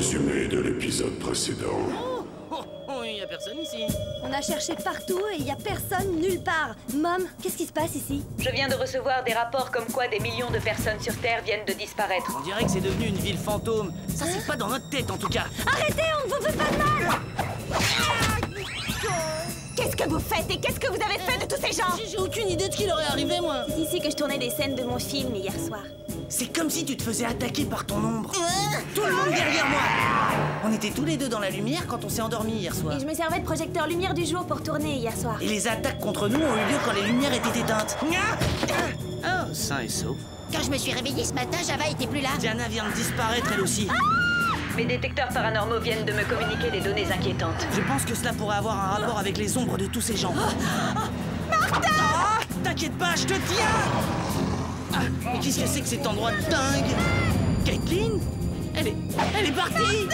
résumé de l'épisode précédent. Il y a personne ici. On a cherché partout et il y a personne nulle part. Mom, qu'est-ce qui se passe ici? Je viens de recevoir des rapports comme quoi des millions de personnes sur Terre viennent de disparaître. On dirait que c'est devenu une ville fantôme. Ça, c'est pas dans notre tête, en tout cas. Arrêtez, on ne vous fait pas de mal! Qu'est-ce que vous faites et qu'est-ce que vous avez fait de tous ces gens? J'ai aucune idée de ce qui leur est arrivé, moi. C'est ici que je tournais des scènes de mon film hier soir. C'est comme si tu te faisais attaquer par ton ombre. Tout le monde derrière moi. On était tous les deux dans la lumière quand on s'est endormis hier soir. Et je me servais de projecteur lumière du jour pour tourner hier soir. Et les attaques contre nous ont eu lieu quand les lumières étaient éteintes. Oh, sain et sauf. Quand je me suis réveillée ce matin, Java était plus là. Diana vient de disparaître, elle aussi. Mes détecteurs paranormaux viennent de me communiquer des données inquiétantes. Je pense que cela pourrait avoir un rapport avec les ombres de tous ces gens. Martha! T'inquiète pas, je te tiens! Mais qu'est-ce que c'est que cet endroit dingue? Caitlin? Elle est partie!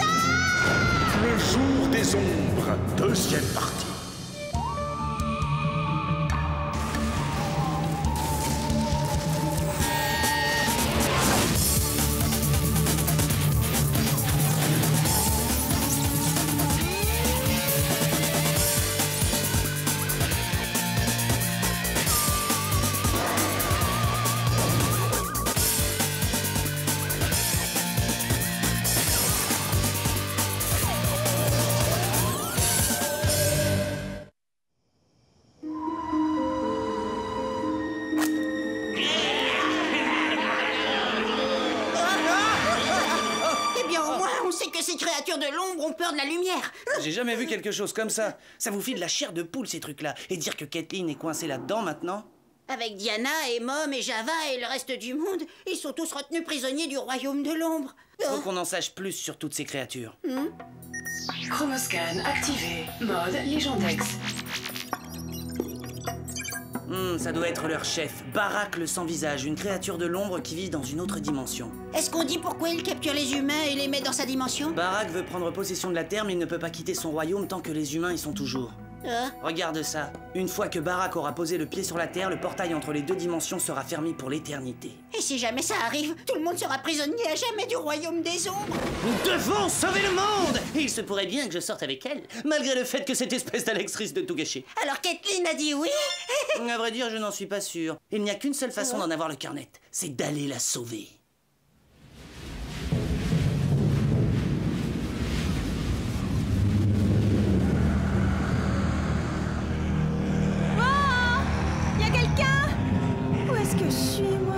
Le jour des ombres, deuxième partie. Ces créatures de l'ombre ont peur de la lumière. J'ai jamais vu quelque chose comme ça. Ça vous file de la chair de poule, ces trucs-là. Et dire que Caitlin est coincée là-dedans, maintenant? Avec Diana et Mom et Java et le reste du monde, ils sont tous retenus prisonniers du royaume de l'ombre. Faut qu'on en sache plus sur toutes ces créatures. Chronoscan activé. Mode Légendex. Ça doit être leur chef, Barak le sans-visage, une créature de l'ombre qui vit dans une autre dimension. Est-ce qu'on dit pourquoi il capture les humains et les met dans sa dimension? Barak veut prendre possession de la Terre, mais il ne peut pas quitter son royaume tant que les humains y sont toujours. Regarde ça. Une fois que Barak aura posé le pied sur la Terre, le portail entre les deux dimensions sera fermé pour l'éternité. Et si jamais ça arrive, tout le monde sera prisonnier à jamais du royaume des ombres. Nous devons sauver le monde! Et il se pourrait bien que je sorte avec elle, malgré le fait que cette espèce d'Alex risque de tout gâcher. Alors Caitlin a dit oui? À vrai dire, je n'en suis pas sûr. Il n'y a qu'une seule façon d'en avoir le cœur net, c'est d'aller la sauver. Où est-ce que je suis, moi?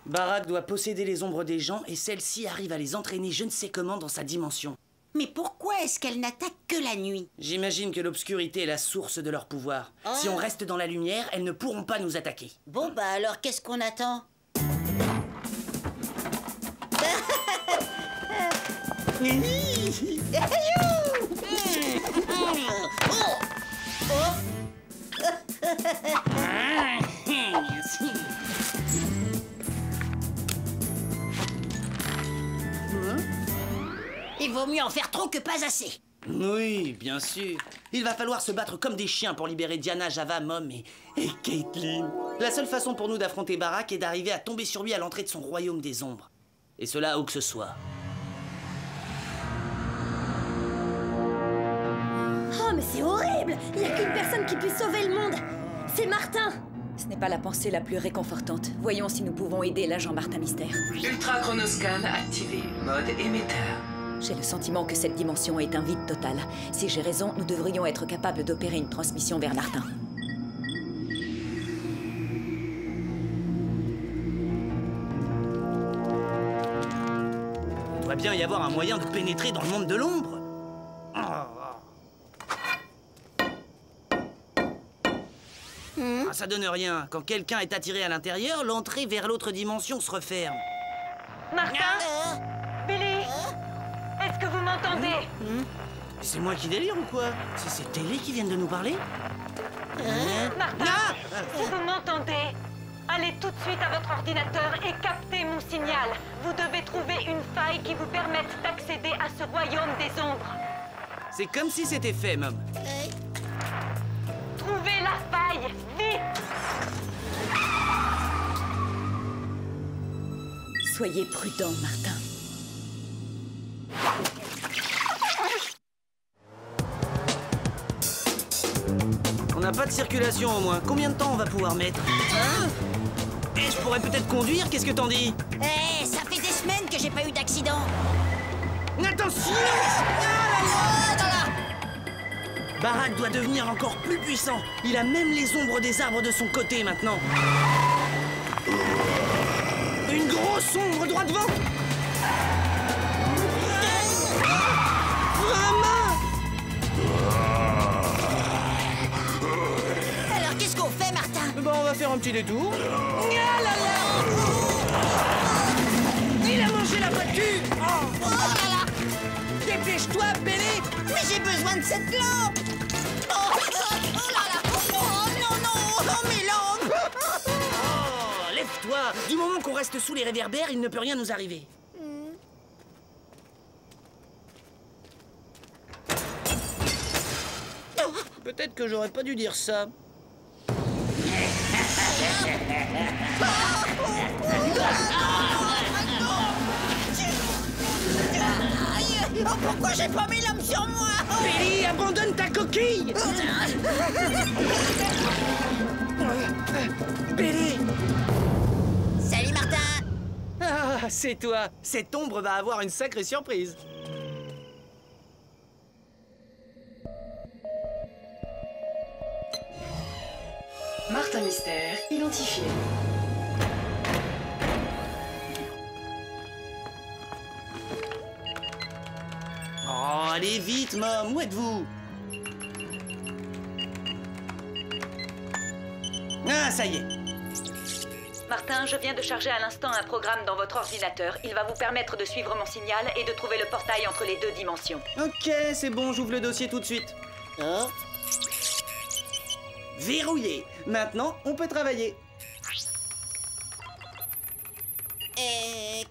Barak doit posséder les ombres des gens et celle-ci arrive à les entraîner je ne sais comment dans sa dimension. Mais pourquoi est-ce qu'elle n'attaque que la nuit? J'imagine que l'obscurité est la source de leur pouvoir. Si on reste dans la lumière, elles ne pourront pas nous attaquer. Bon bah alors qu'est-ce qu'on attend? Il vaut mieux en faire trop que pas assez. Oui, bien sûr. Il va falloir se battre comme des chiens pour libérer Diana, Java, Mom et Caitlin. La seule façon pour nous d'affronter Barak est d'arriver à tomber sur lui à l'entrée de son royaume des ombres. Et cela où que ce soit. Oh, mais c'est horrible! Il n'y a qu'une personne qui puisse sauver le monde! C'est Martin! Ce n'est pas la pensée la plus réconfortante. Voyons si nous pouvons aider l'agent Martin Mystère. Ultra Chronoscan activé. Mode émetteur. J'ai le sentiment que cette dimension est un vide total. Si j'ai raison, nous devrions être capables d'opérer une transmission vers Nartin. Il doit bien y avoir un moyen de pénétrer dans le monde de l'ombre. Ah, ça donne rien. Quand quelqu'un est attiré à l'intérieur, l'entrée vers l'autre dimension se referme. Martin? Billy? Est-ce que vous m'entendez? C'est moi qui délire ou quoi? C'est ces télés qui viennent de nous parler? Martin, si vous m'entendez, allez tout de suite à votre ordinateur et captez mon signal. Vous devez trouver une faille qui vous permette d'accéder à ce royaume des ombres. C'est comme si c'était fait, Mom. Trouvez la faille, vite! Soyez prudent, Martin. On n'a pas de circulation au moins. Combien de temps on va pouvoir mettre? Hein? Eh, je pourrais peut-être conduire, qu'est-ce que t'en dis? Eh, ça fait des semaines que j'ai pas eu d'accident. Attention! Barak doit devenir encore plus puissant. Il a même les ombres des arbres de son côté maintenant. Une grosse ombre droit devant! Vraiment? Alors qu'est-ce qu'on fait, Martin? Bon, on va faire un petit détour. Ah là là! Il a mangé la voiture! Oh là là! Dépêche-toi, Billy! Mais j'ai besoin de cette lampe! Oh là là! Oh non, non! Oh mes lampes! Oh, lève-toi! Du moment qu'on reste sous les réverbères, il ne peut rien nous arriver. Peut-être que j'aurais pas dû dire ça. Oh, pourquoi j'ai pas mis l'homme sur moi? Billy, abandonne ta coquille! Billy! Salut, Martin! Ah, c'est toi! Cette ombre va avoir une sacrée surprise. Martin Mystère identifié. Oh, allez vite, Mom! Où êtes-vous? Ah, ça y est! Martin, je viens de charger à l'instant un programme dans votre ordinateur. Il va vous permettre de suivre mon signal et de trouver le portail entre les deux dimensions. Ok, c'est bon, j'ouvre le dossier tout de suite. Oh. Verrouillé. Maintenant, on peut travailler.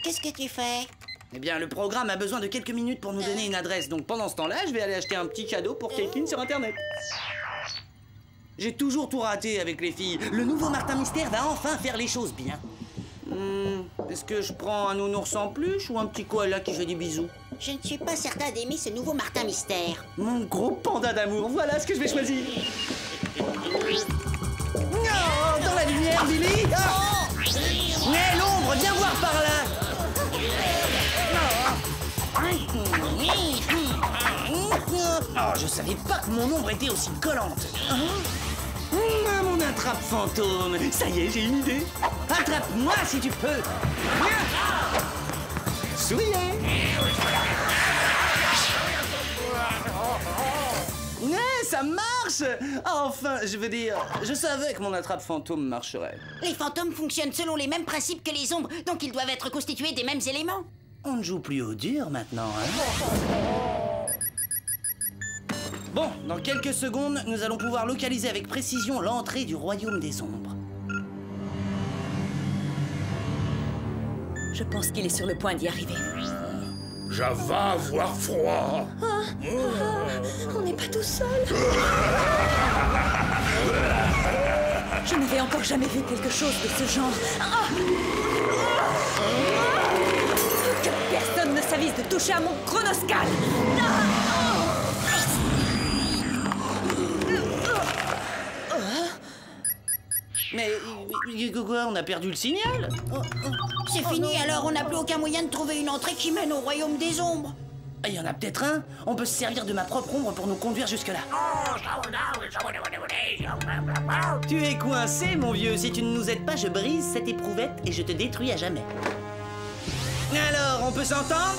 Qu'est-ce que tu fais? Eh bien, le programme a besoin de quelques minutes pour nous donner une adresse. Donc pendant ce temps-là, je vais aller acheter un petit cadeau pour Caitlin sur Internet. J'ai toujours tout raté avec les filles. Le nouveau Martin Mystère va enfin faire les choses bien. Est-ce que je prends un nounours en peluche ou un petit koala qui fait des bisous? Je ne suis pas certain d'aimer ce nouveau Martin Mystère. Mon gros panda d'amour, voilà ce que je vais choisir. Oh, dans la lumière, Billy! Oh. Mais l'ombre, viens voir par là! Oh, je savais pas que mon ombre était aussi collante. Mon attrape fantôme. Ça y est, j'ai une idée. Attrape-moi si tu peux. Souriez. Ça marche! Enfin, je veux dire, je savais que mon attrape fantôme marcherait. Les fantômes fonctionnent selon les mêmes principes que les ombres, donc ils doivent être constitués des mêmes éléments. On ne joue plus au dur maintenant, hein? Bon, dans quelques secondes, nous allons pouvoir localiser avec précision l'entrée du royaume des ombres. Je pense qu'il est sur le point d'y arriver. J'avais avoir froid. On n'est pas tout seul. Je n'avais encore jamais vu quelque chose de ce genre. Que personne ne s'avise de toucher à mon chronoscale. Mais quoi, on a perdu le signal? C'est fini, alors on n'a plus aucun moyen de trouver une entrée qui mène au royaume des ombres. Il y en a peut-être un. On peut se servir de ma propre ombre pour nous conduire jusque-là. Tu es coincé, mon vieux. Si tu ne nous aides pas, je brise cette éprouvette et je te détruis à jamais. Alors, on peut s'entendre?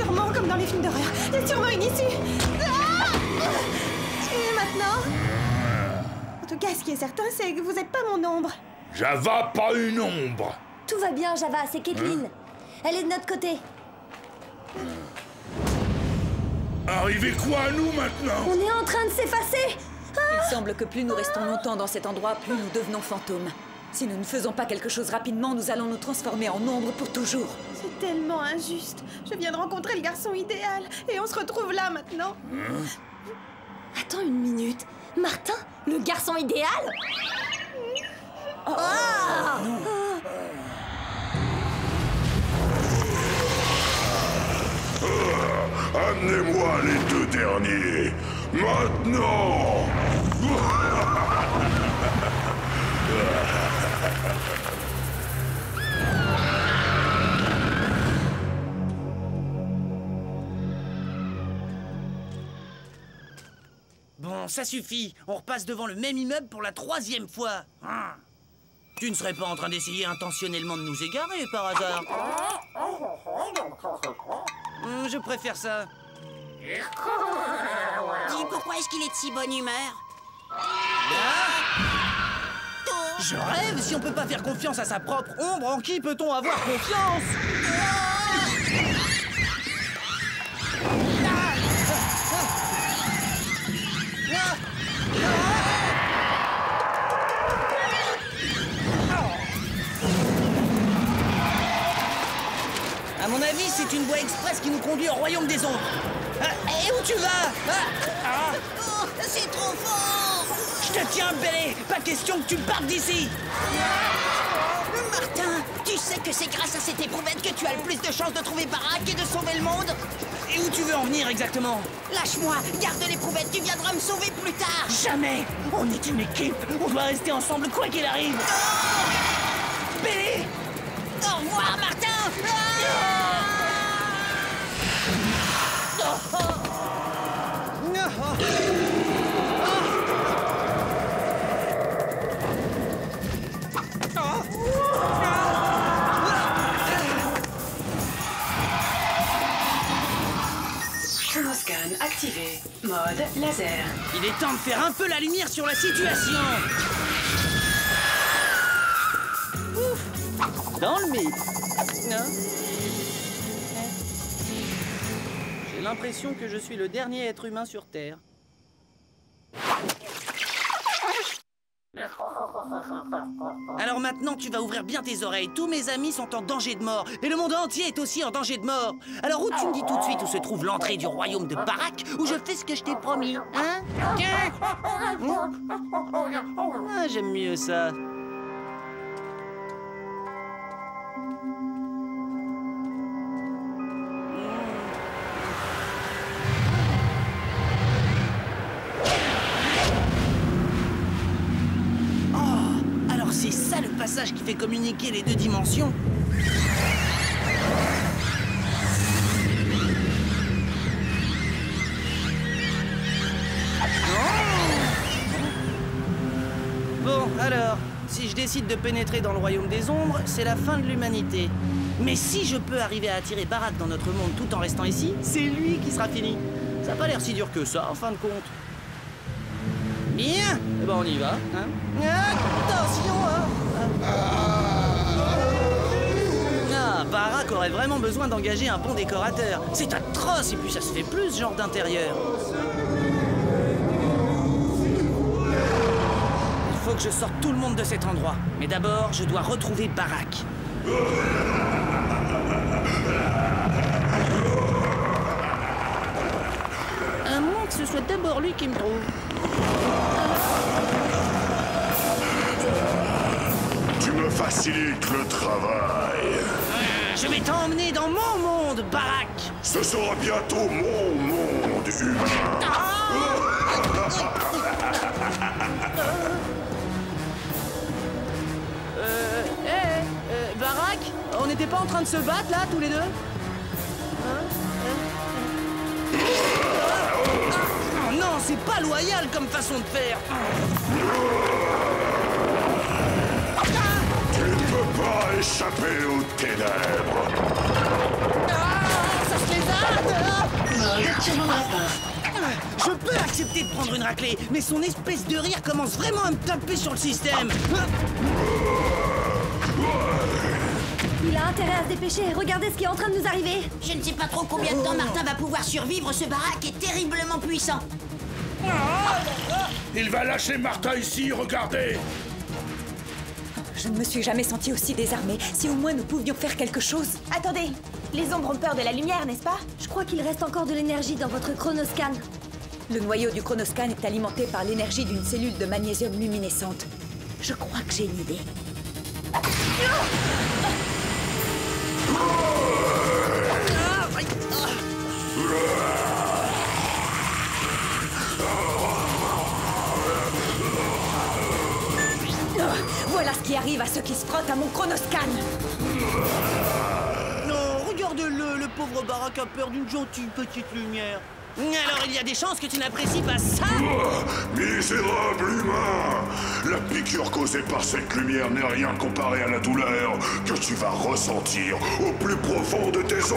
sûrement comme dans les films d'horreur. Il y a sûrement une issue. Ah! Et maintenant? En tout cas, ce qui est certain, c'est que vous n'êtes pas mon ombre. Java, pas une ombre. Tout va bien, Java, c'est Caitlin. Elle est de notre côté. Arrivez quoi à nous maintenant? On est en train de s'effacer. Il semble que plus nous restons longtemps dans cet endroit, plus nous devenons fantômes. Si nous ne faisons pas quelque chose rapidement, nous allons nous transformer en ombre pour toujours. C'est tellement injuste. Je viens de rencontrer le garçon idéal et on se retrouve là maintenant. Attends une minute. Martin, le garçon idéal? Amenez-moi les deux derniers. Maintenant. Bon, ça suffit. On repasse devant le même immeuble pour la 3e fois. Tu ne serais pas en train d'essayer intentionnellement de nous égarer, par hasard? Je préfère ça. Dis, pourquoi est-ce qu'il est de si bonne humeur? Je rêve. Si on peut pas faire confiance à sa propre ombre, en qui peut-on avoir confiance? À mon avis, c'est une voie express qui nous conduit au royaume des ombres. Et où tu vas? Oh, c'est trop fort! Je te tiens, Bélé. Pas question que tu partes d'ici. Martin, tu sais que c'est grâce à cette éprouvette que tu as le plus de chances de trouver Barack et de sauver le monde? Et où tu veux en venir exactement? Lâche-moi, garde l'éprouvette, tu viendras me sauver plus tard! Jamais. On est une équipe. On doit rester ensemble quoi qu'il arrive. Bélé! Au revoir, Martin! Chronoscan activé. Mode laser. Il est temps de faire un peu la lumière sur la situation. Ouf. Dans le mythe. J'ai l'impression que je suis le dernier être humain sur Terre. Alors maintenant, tu vas ouvrir bien tes oreilles. Tous mes amis sont en danger de mort. Et le monde entier est aussi en danger de mort. Alors où tu me dis tout de suite où se trouve l'entrée du royaume de Barack, où je fais ce que je t'ai promis, hein? Tiens. Ah, j'aime mieux ça. C'est ça le passage qui fait communiquer les deux dimensions. Bon, alors, si je décide de pénétrer dans le royaume des ombres, c'est la fin de l'humanité. Mais si je peux arriver à attirer Barack dans notre monde tout en restant ici, c'est lui qui sera fini. Ça n'a pas l'air si dur que ça, en fin de compte. Bien, eh ben on y va, hein. Attention, hein. Ah, Barack aurait vraiment besoin d'engager un bon décorateur. C'est atroce, et puis ça se fait plus, ce genre d'intérieur. Il faut que je sorte tout le monde de cet endroit. Mais d'abord, je dois retrouver Barack. À moins que ce soit d'abord lui qui me trouve. Tu me facilites le travail. Je vais t'emmener dans mon monde, Barack. Ce sera bientôt mon monde humain. Barack, on n'était pas en train de se battre là, tous les deux? Oh non, c'est pas loyal comme façon de faire. Tu ne peux pas échapper aux ténèbres. Ça se Mode turbograpteur. Je peux accepter de prendre une raclée, mais son espèce de rire commence vraiment à me taper sur le système. Il a intérêt à se dépêcher. Regardez ce qui est en train de nous arriver. Je ne sais pas trop combien de temps Martin va pouvoir survivre, ce baraque est terriblement puissant. Il va lâcher Martin ici, regardez. Je ne me suis jamais sentie aussi désarmée. Si au moins nous pouvions faire quelque chose. Attendez, les ombres ont peur de la lumière, n'est-ce pas? Je crois qu'il reste encore de l'énergie dans votre chronoscan. Le noyau du chronoscan est alimenté par l'énergie d'une cellule de magnésium luminescente. Je crois que j'ai une idée. Voilà ce qui arrive à ceux qui se frottent à mon chronoscan. Non, regarde-le, le pauvre baraque a peur d'une gentille petite lumière. Alors il y a des chances que tu n'apprécies pas ça? Misérable humain! La piqûre causée par cette lumière n'est rien comparé à la douleur que tu vas ressentir au plus profond de tes os!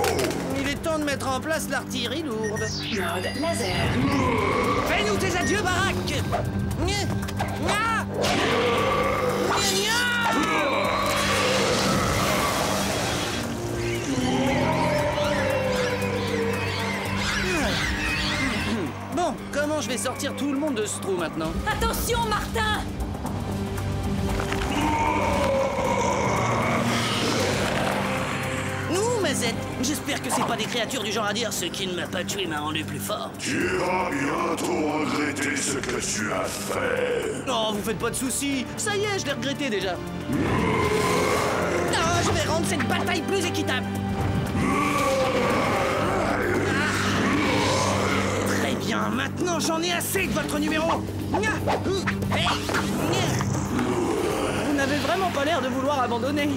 Il est temps de mettre en place l'artillerie lourde. Mode laser. Fais-nous tes adieux, baraque! Nya! Nya! Nya! Bon, comment je vais sortir tout le monde de ce trou maintenant? Attention, Martin! Nous, Mazette, j'espère que c'est pas des créatures du genre à dire « ce qui ne m'a pas tué m'a rendu plus fort ». Tu vas bientôt regretter ce que tu as fait. Oh, vous faites pas de soucis. Ça y est, je l'ai regretté déjà. Ah, je vais rendre cette bataille plus équitable. Très bien, maintenant j'en ai assez de votre numéro. Hey. Vous n'avez vraiment pas l'air de vouloir abandonner.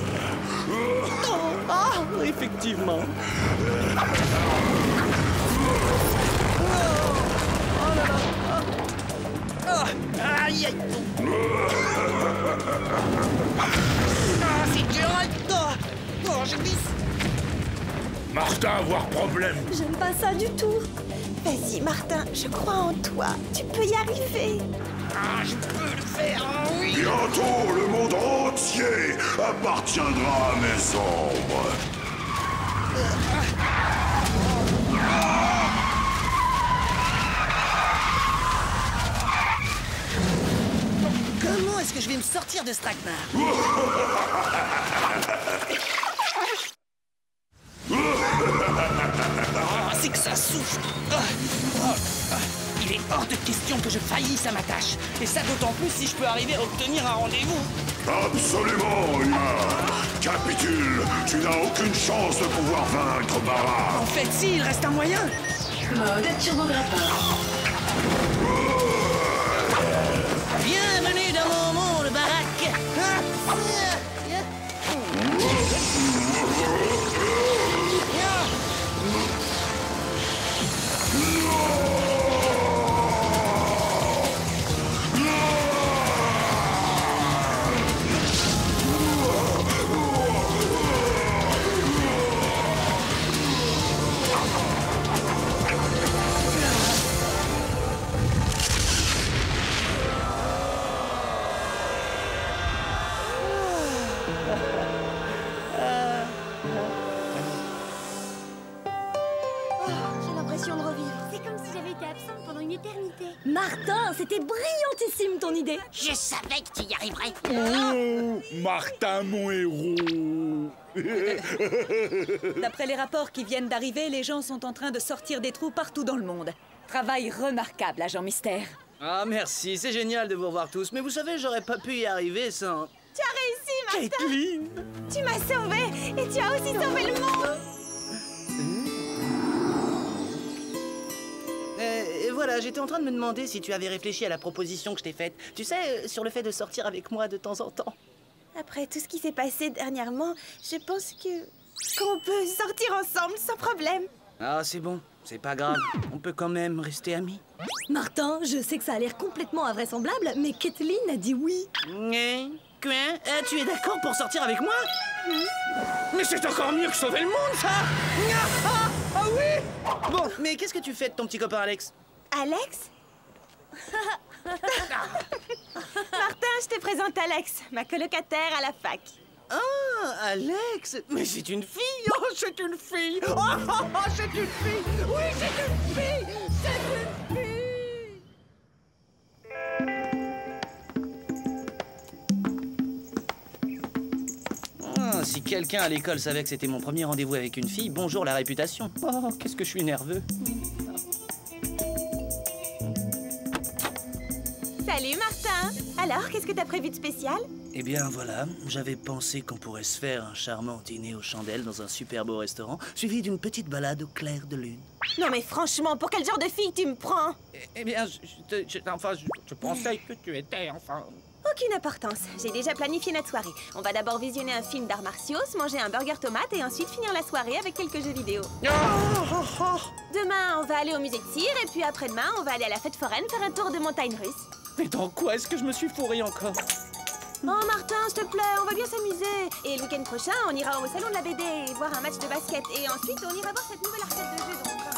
Ah, effectivement. Oh là là. Oh, aïe aïe. Ah, c'est dur. Oh, je glisse. Martin, avoir problème. J'aime pas ça du tout. Vas-y, Martin, je crois en toi. Tu peux y arriver. Ah, je peux le faire, oui. Bientôt, le monde entier appartiendra à mes ombres. Comment est-ce que je vais me sortir de ce traquenard? Oh, c'est que ça souffle. Il est hors de question que je faillisse à ma tâche. Et ça d'autant plus si je peux arriver à obtenir un rendez-vous. Absolument, humain. Capitule, tu n'as aucune chance de pouvoir vaincre Bara. En fait, si, il reste un moyen. Mode turbograpteur. Bienvenue dans mon monde, baraque. J'ai l'impression de revivre. C'est comme si j'avais été absente pendant une éternité. Martin, c'était brillantissime ton idée. Je savais que tu y arriverais. Oh, Martin, mon héros. D'après les rapports qui viennent d'arriver, les gens sont en train de sortir des trous partout dans le monde. Travail remarquable, agent Mystère. Ah, merci, c'est génial de vous revoir tous. Mais vous savez, j'aurais pas pu y arriver sans... Tu as réussi, Martin. Caitlin. Tu m'as sauvé et tu as aussi sauvé le monde. Et voilà, j'étais en train de me demander si tu avais réfléchi à la proposition que je t'ai faite. Tu sais, sur le fait de sortir avec moi de temps en temps. Après tout ce qui s'est passé dernièrement, je pense qu'on peut sortir ensemble sans problème. Ah, c'est bon, c'est pas grave. On peut quand même rester amis. Martin, je sais que ça a l'air complètement invraisemblable, mais Kathleen a dit oui. Quoi? Tu es d'accord pour sortir avec moi? Mais c'est encore mieux que sauver le monde, ça! Ah oui! Bon, mais qu'est-ce que tu fais de ton petit copain Alex? Alex? Martin, je te présente Alex, ma colocataire à la fac. Ah, Alex! Mais c'est une fille! Oh, c'est une fille! Oh, oh, oh, c'est une fille! Oui, c'est une fille! C'est une fille! Ah, si quelqu'un à l'école savait que c'était mon premier rendez-vous avec une fille, bonjour la réputation. Oh, qu'est-ce que je suis nerveux. Salut Martin. Alors, qu'est-ce que t'as prévu de spécial? Eh bien voilà, j'avais pensé qu'on pourrait se faire un charmant dîner aux chandelles dans un super beau restaurant, suivi d'une petite balade au clair de lune. Non mais franchement, pour quel genre de fille tu me prends? Eh bien, je pensais que tu étais, enfin... Aucune importance, j'ai déjà planifié notre soirée. On va d'abord visionner un film d'arts martiaux, manger un burger tomate et ensuite finir la soirée avec quelques jeux vidéo. Demain, on va aller au musée de cire et puis après-demain, on va aller à la fête foraine faire un tour de montagne russe. Mais dans quoi est-ce que je me suis fourré encore? Oh Martin, s'il te plaît, on va bien s'amuser. Et le week-end prochain, on ira au salon de la BD et voir un match de basket. Et ensuite, on ira voir cette nouvelle arcade de jeux. Donc...